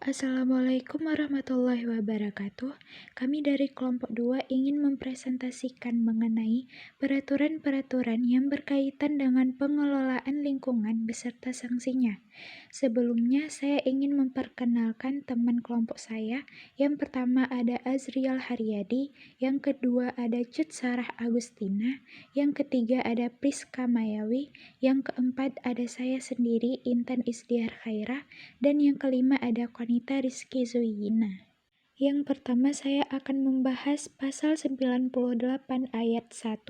Assalamualaikum warahmatullahi wabarakatuh. Kami dari kelompok 2 ingin mempresentasikan mengenai peraturan-peraturan yang berkaitan dengan pengelolaan lingkungan beserta sanksinya. Sebelumnya, saya ingin memperkenalkan teman kelompok saya. Yang pertama ada Azriel Haryadi, yang kedua ada Cut Sarah Agustina, yang ketiga ada Priska Mayawi, yang keempat ada saya sendiri, Intan Isdiar Khaira, dan yang kelima ada Konita Rizky Zuyina. Yang pertama saya akan membahas pasal 98 ayat 1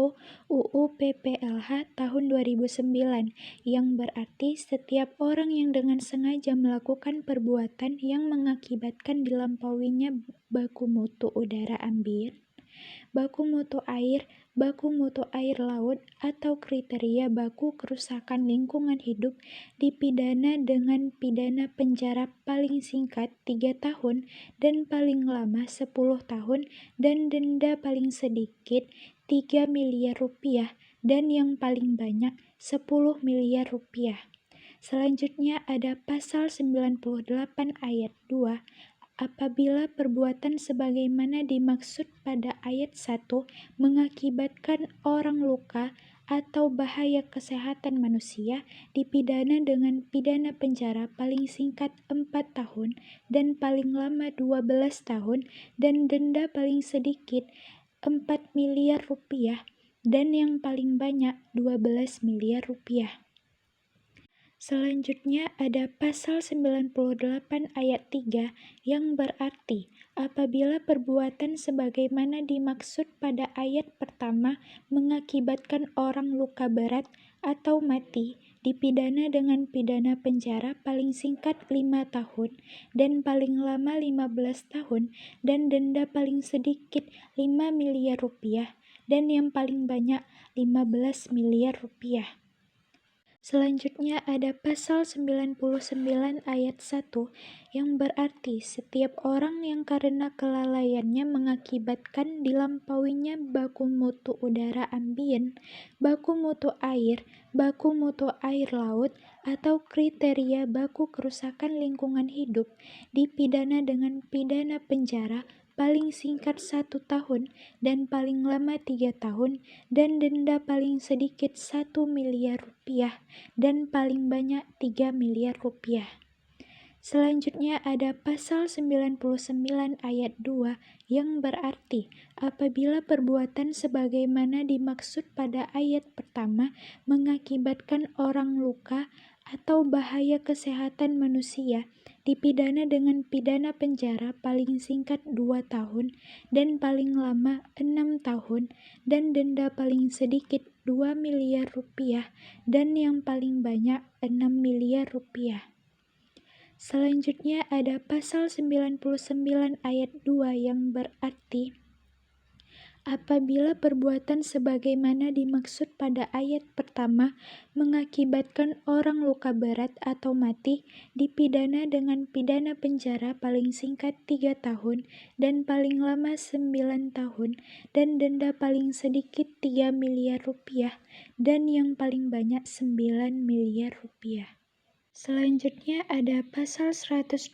UU PPLH tahun 2009 yang berarti setiap orang yang dengan sengaja melakukan perbuatan yang mengakibatkan dilampauinya baku mutu udara ambien, baku mutu air laut, atau kriteria baku kerusakan lingkungan hidup dipidana dengan pidana penjara paling singkat 3 tahun dan paling lama 10 tahun dan denda paling sedikit 3 miliar rupiah dan yang paling banyak 10 miliar rupiah. Selanjutnya ada pasal 98 ayat 2. Apabila perbuatan sebagaimana dimaksud pada ayat 1 mengakibatkan orang luka atau bahaya kesehatan manusia, dipidana dengan pidana penjara paling singkat 4 tahun dan paling lama 12 tahun dan denda paling sedikit 4 miliar rupiah dan yang paling banyak 12 miliar rupiah. Selanjutnya ada pasal 98 ayat 3 yang berarti apabila perbuatan sebagaimana dimaksud pada ayat pertama mengakibatkan orang luka berat atau mati, dipidana dengan pidana penjara paling singkat 5 tahun dan paling lama 15 tahun dan denda paling sedikit 5 miliar rupiah dan yang paling banyak 15 miliar rupiah. Selanjutnya ada pasal 99 ayat 1 yang berarti setiap orang yang karena kelalaiannya mengakibatkan dilampauinya baku mutu udara ambien, baku mutu air laut, atau kriteria baku kerusakan lingkungan hidup dipidana dengan pidana penjara paling singkat 1 tahun dan paling lama 3 tahun dan denda paling sedikit 1 miliar rupiah dan paling banyak 3 miliar rupiah. Selanjutnya ada pasal 99 ayat 2 yang berarti apabila perbuatan sebagaimana dimaksud pada ayat pertama mengakibatkan orang luka atau bahaya kesehatan manusia, dipidana dengan pidana penjara paling singkat 2 tahun dan paling lama 6 tahun dan denda paling sedikit 2 miliar rupiah dan yang paling banyak 6 miliar rupiah. Selanjutnya ada pasal 99 ayat 2 yang berarti apabila perbuatan sebagaimana dimaksud pada ayat pertama mengakibatkan orang luka berat atau mati, dipidana dengan pidana penjara paling singkat 3 tahun dan paling lama 9 tahun dan denda paling sedikit 3 miliar rupiah dan yang paling banyak 9 miliar rupiah. Selanjutnya ada pasal 112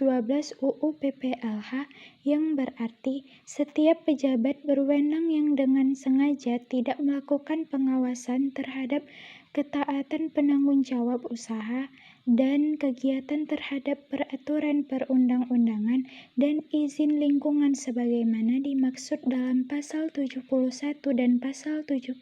UU PPLH yang berarti setiap pejabat berwenang yang dengan sengaja tidak melakukan pengawasan terhadap ketaatan penanggung jawab usaha dan kegiatan terhadap peraturan perundang-undangan dan izin lingkungan sebagaimana dimaksud dalam pasal 71 dan pasal 72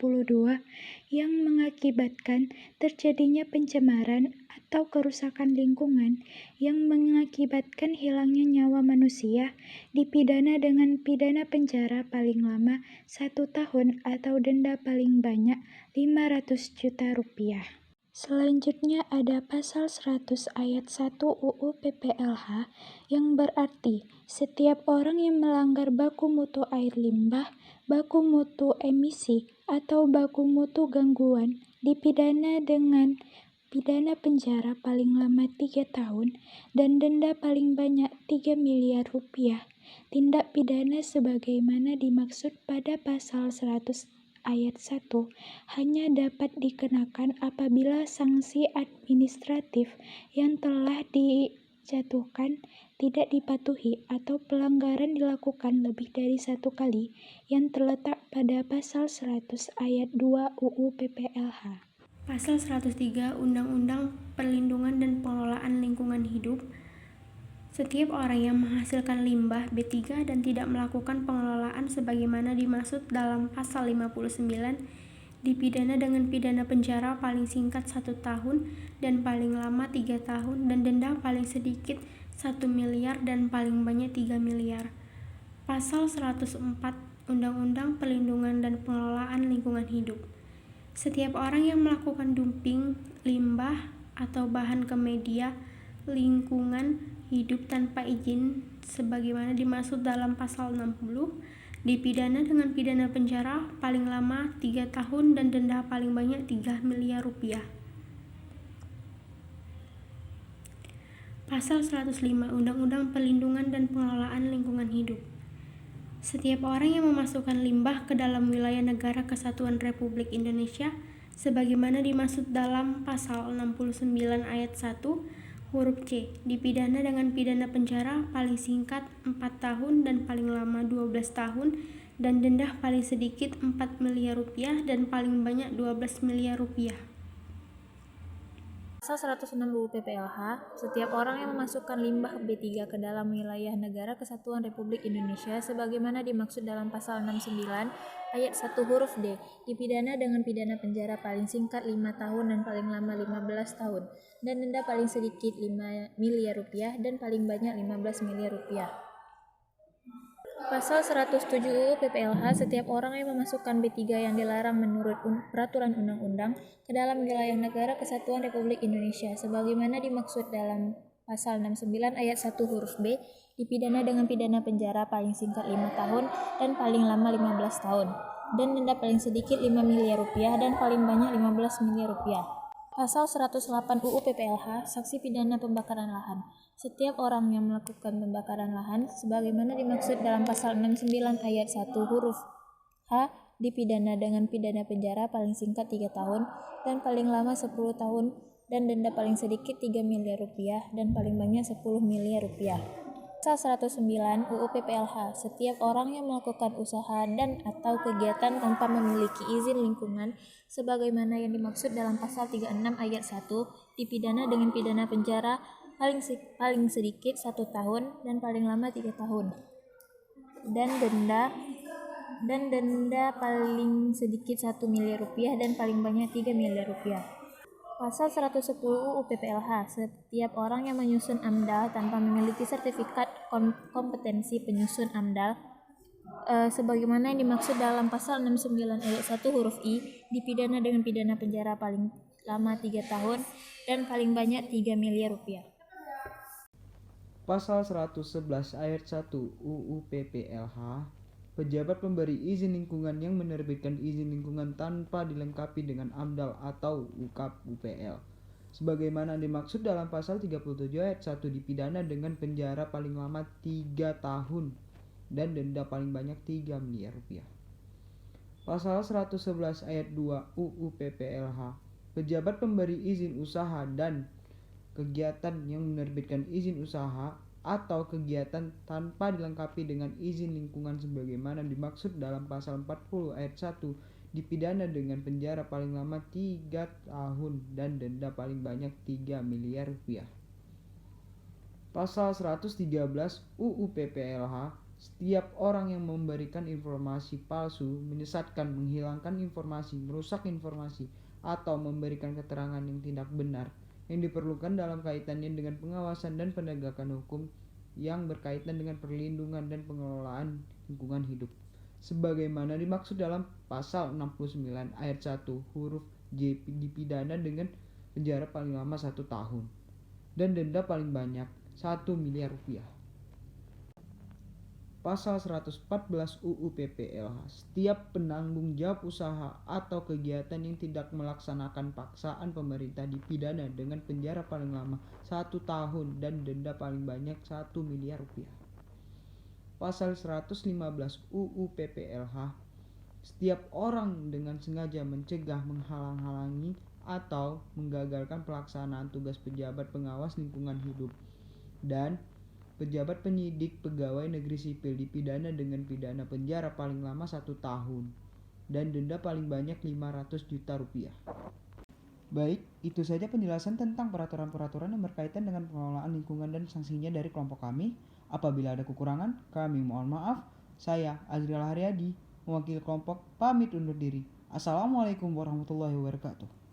yang mengakibatkan terjadinya pencemaran atau kerusakan lingkungan yang mengakibatkan hilangnya nyawa manusia, dipidana dengan pidana penjara paling lama 1 tahun atau denda paling banyak 500 juta rupiah. Selanjutnya ada pasal 100 ayat 1 UU PPLH yang berarti setiap orang yang melanggar baku mutu air limbah, baku mutu emisi, atau baku mutu gangguan dipidana dengan pidana penjara paling lama 3 tahun dan denda paling banyak 3 miliar rupiah. Tindak pidana sebagaimana dimaksud pada pasal 100 ayat 1 hanya dapat dikenakan apabila sanksi administratif yang telah dijatuhkan tidak dipatuhi atau pelanggaran dilakukan lebih dari satu kali yang terletak pada Pasal 100 Ayat 2 UU PPLH. Pasal 103 Undang-Undang Perlindungan dan Pengelolaan Lingkungan Hidup. Setiap orang yang menghasilkan limbah B3 dan tidak melakukan pengelolaan sebagaimana dimaksud dalam Pasal 59 dipidana dengan pidana penjara paling singkat 1 tahun dan paling lama 3 tahun dan denda paling sedikit 1 miliar dan paling banyak 3 miliar. Pasal 104 Undang-Undang Perlindungan dan Pengelolaan Lingkungan Hidup. Setiap orang yang melakukan dumping limbah atau bahan ke media lingkungan hidup tanpa izin sebagaimana dimaksud dalam Pasal 60 dipidana dengan pidana penjara paling lama 3 tahun dan denda paling banyak 3 miliar rupiah. Pasal 105 Undang-Undang Perlindungan dan Pengelolaan Lingkungan Hidup. Setiap orang yang memasukkan limbah ke dalam wilayah Negara Kesatuan Republik Indonesia sebagaimana dimaksud dalam Pasal 69 Ayat 1 huruf C dipidana dengan pidana penjara paling singkat 4 tahun dan paling lama 12 tahun dan denda paling sedikit 4 miliar rupiah dan paling banyak 12 miliar rupiah. Pasal 106 UU PPLH, setiap orang yang memasukkan limbah B3 ke dalam wilayah Negara Kesatuan Republik Indonesia sebagaimana dimaksud dalam Pasal 69 Ayat 1 huruf D dipidana dengan pidana penjara paling singkat 5 tahun dan paling lama 15 tahun dan denda paling sedikit 5 miliar rupiah dan paling banyak 15 miliar rupiah. Pasal 107 UU PPLH, setiap orang yang memasukkan B3 yang dilarang menurut peraturan undang-undang ke dalam wilayah Negara Kesatuan Republik Indonesia sebagaimana dimaksud dalam Pasal 69 Ayat 1 huruf B dipidana dengan pidana penjara paling singkat 5 tahun dan paling lama 15 tahun dan denda paling sedikit 5 miliar rupiah dan paling banyak 15 miliar rupiah. Pasal 108 UU PPLH, saksi pidana pembakaran lahan. Setiap orang yang melakukan pembakaran lahan sebagaimana dimaksud dalam Pasal 69 Ayat 1 huruf H dipidana dengan pidana penjara paling singkat 3 tahun dan paling lama 10 tahun dan denda paling sedikit 3 miliar rupiah dan paling banyak 10 miliar rupiah. Pasal 109 UU PPLH, setiap orang yang melakukan usaha dan atau kegiatan tanpa memiliki izin lingkungan sebagaimana yang dimaksud dalam Pasal 36 Ayat 1 dipidana dengan pidana penjara paling sedikit 1 tahun dan paling lama 3 tahun dan denda paling sedikit 1 miliar rupiah dan paling banyak 3 miliar rupiah. Pasal 110 UU PPLH, setiap orang yang menyusun AMDAL tanpa memiliki sertifikat kompetensi penyusun AMDAL sebagaimana yang dimaksud dalam Pasal 69 Ayat 1 huruf I dipidana dengan pidana penjara paling lama 3 tahun dan paling banyak 3 miliar rupiah. Pasal 111 Ayat 1 UU PPLH, pejabat pemberi izin lingkungan yang menerbitkan izin lingkungan tanpa dilengkapi dengan AMDAL atau UKAP UPL sebagaimana dimaksud dalam Pasal 37 Ayat 1 dipidana dengan penjara paling lama 3 tahun dan denda paling banyak 3 miliar rupiah. Pasal 111 Ayat 2 UU PPLH, pejabat pemberi izin usaha dan kegiatan yang menerbitkan izin usaha atau kegiatan tanpa dilengkapi dengan izin lingkungan sebagaimana dimaksud dalam Pasal 40 Ayat 1 dipidana dengan penjara paling lama 3 tahun dan denda paling banyak 3 miliar rupiah. Pasal 113 UU PPLH, setiap orang yang memberikan informasi palsu, menyesatkan, menghilangkan informasi, merusak informasi, atau memberikan keterangan yang tidak benar yang diperlukan dalam kaitannya dengan pengawasan dan penegakan hukum yang berkaitan dengan perlindungan dan pengelolaan lingkungan hidup sebagaimana dimaksud dalam Pasal 69 Ayat 1 huruf J dipidana dengan penjara paling lama 1 tahun dan denda paling banyak 1 miliar rupiah. Pasal 114 UU PPLH, setiap penanggung jawab usaha atau kegiatan yang tidak melaksanakan paksaan pemerintah dipidana dengan penjara paling lama 1 tahun dan denda paling banyak 1 miliar rupiah. Pasal 115 UU PPLH, setiap orang dengan sengaja mencegah, menghalang-halangi, atau menggagalkan pelaksanaan tugas pejabat pengawas lingkungan hidup dan Pejabat penyidik pegawai negeri sipil dipidana dengan pidana penjara paling lama 1 tahun dan denda paling banyak 500 juta rupiah. Baik, itu saja penjelasan tentang peraturan-peraturan yang berkaitan dengan pengelolaan lingkungan dan sanksinya dari kelompok kami. Apabila ada kekurangan, kami mohon maaf. Saya, Azriel Haryadi, mewakili kelompok, pamit undur diri. Assalamualaikum warahmatullahi wabarakatuh.